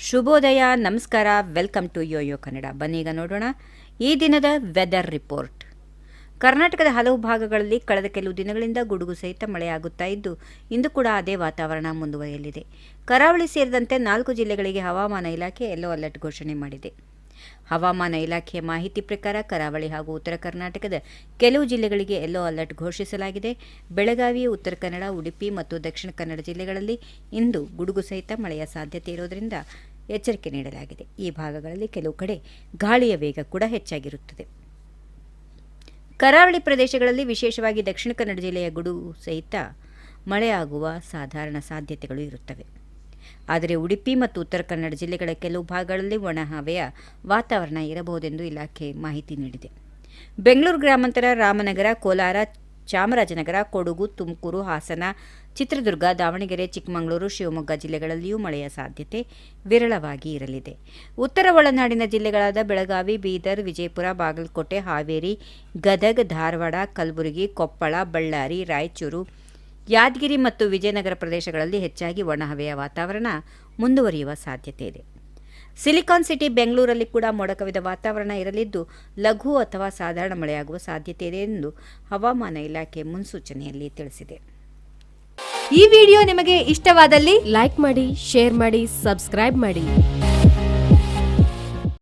ಶುಭೋದಯ, ನಮಸ್ಕಾರ, welcome to Yoyo Kannada. ಬನ್ನೀಗ ನೋಡೋಣ ಈ ದಿನದ ವೆದರ್ ರಿಪೋರ್ಟ್. ಕರ್ನಾಟಕದ ಹಲವು ಭಾಗಗಳಲ್ಲಿ ಕಳೆದ ಕೆಲವು ದಿನಗಳಿಂದ ಗುಡುಗು ಸಹಿತ ಮಳೆಯಾಗುತ್ತಾ ಇದ್ದು, ಇಂದು ಕೂಡ ಅದೇ ವಾತಾವರಣ ಮುಂದುವರಿಯಲಿದೆ. ಕರಾವಳಿ ಸೇರಿದಂತೆ 4 ಜಿಲ್ಲೆಗಳಿಗೆ ಹವಾಮಾನ ಇಲಾಖೆ ಯೆಲ್ಲೋ ಅಲರ್ಟ್ ಘೋಷಣೆ ಮಾಡಿದೆ. ಹವಾಮಾನ ಇಲಾಖೆಯ ಮಾಹಿತಿ ಪ್ರಕಾರ ಕರಾವಳಿ ಹಾಗೂ ಉತ್ತರ ಕರ್ನಾಟಕದ ಕೆಲವು ಜಿಲ್ಲೆಗಳಿಗೆ ಯೆಲ್ಲೋ ಅಲರ್ಟ್ ಘೋಷಿಸಲಾಗಿದೆ. ಬೆಳಗಾವಿ, ಉತ್ತರ ಕನ್ನಡ, ಉಡುಪಿ ಮತ್ತು ದಕ್ಷಿಣ ಕನ್ನಡ ಜಿಲ್ಲೆಗಳಲ್ಲಿ ಇಂದು ಗುಡುಗು ಸಹಿತ ಮಳೆಯ ಸಾಧ್ಯತೆ ಇರುವುದರಿಂದ ಎಚ್ಚರಿಕೆ ನೀಡಲಾಗಿದೆ. ಈ ಭಾಗಗಳಲ್ಲಿ ಕೆಲವು ಕಡೆ ಗಾಳಿಯ ವೇಗ ಕೂಡ ಹೆಚ್ಚಾಗಿರುತ್ತದೆ. ಕರಾವಳಿ ಪ್ರದೇಶಗಳಲ್ಲಿ ವಿಶೇಷವಾಗಿ ದಕ್ಷಿಣ ಕನ್ನಡ ಜಿಲ್ಲೆಯ ಗುಡುಗು ಸಹಿತ ಮಳೆಯಾಗುವ ಸಾಧಾರಣ ಸಾಧ್ಯತೆಗಳು ಇರುತ್ತವೆ. ಆದರೆ ಉಡುಪಿ ಮತ್ತು ಉತ್ತರ ಕನ್ನಡ ಜಿಲ್ಲೆಗಳ ಕೆಲವು ಭಾಗಗಳಲ್ಲಿ ಒಣ ಹವೆಯ ವಾತಾವರಣ ಇರಬಹುದೆಂದು ಇಲಾಖೆ ಮಾಹಿತಿ ನೀಡಿದೆ. ಬೆಂಗಳೂರು ಗ್ರಾಮಾಂತರ, ರಾಮನಗರ, ಕೋಲಾರ, ಚಾಮರಾಜನಗರ, ಕೊಡಗು, ತುಮಕೂರು, ಹಾಸನ, ಚಿತ್ರದುರ್ಗ, ದಾವಣಗೆರೆ, ಚಿಕ್ಕಮಗಳೂರು, ಶಿವಮೊಗ್ಗ ಜಿಲ್ಲೆಗಳಲ್ಲಿಯೂ ಮಳೆಯ ಸಾಧ್ಯತೆ ವಿರಳವಾಗಿ ಇರಲಿದೆ. ಉತ್ತರ ಒಳನಾಡಿನ ಜಿಲ್ಲೆಗಳಾದ ಬೆಳಗಾವಿ, ಬೀದರ್, ವಿಜಯಪುರ, ಬಾಗಲಕೋಟೆ, ಹಾವೇರಿ, ಗದಗ, ಧಾರವಾಡ, ಕಲಬುರಗಿ, ಕೊಪ್ಪಳ, ಬಳ್ಳಾರಿ, ರಾಯಚೂರು, ಯಾದಗಿರಿ ಮತ್ತು ವಿಜಯನಗರ ಪ್ರದೇಶಗಳಲ್ಲಿ ಹೆಚ್ಚಾಗಿ ಒಣಹವೆಯ ವಾತಾವರಣ ಮುಂದುವರಿಯುವ ಸಾಧ್ಯತೆ ಇದೆ. ಸಿಲಿಕಾನ್ ಸಿಟಿ ಬೆಂಗಳೂರಲ್ಲಿ ಕೂಡ ಮೋಡ ಕವಿದ ವಾತಾವರಣ ಇರಲಿದ್ದು, ಲಘು ಅಥವಾ ಸಾಧಾರಣ ಮಳೆಯಾಗುವ ಸಾಧ್ಯತೆ ಇದೆ ಎಂದು ಹವಾಮಾನ ಇಲಾಖೆ ಮುನ್ಸೂಚನೆಯಲ್ಲಿ ತಿಳಿಸಿದೆ. ಈ ವಿಡಿಯೋ ನಿಮಗೆ ಇಷ್ಟವಾದಲ್ಲಿ ಲೈಕ್ ಮಾಡಿ, ಶೇರ್ ಮಾಡಿ, ಸಬ್ಸ್ಕ್ರೈಬ್ ಮಾಡಿ.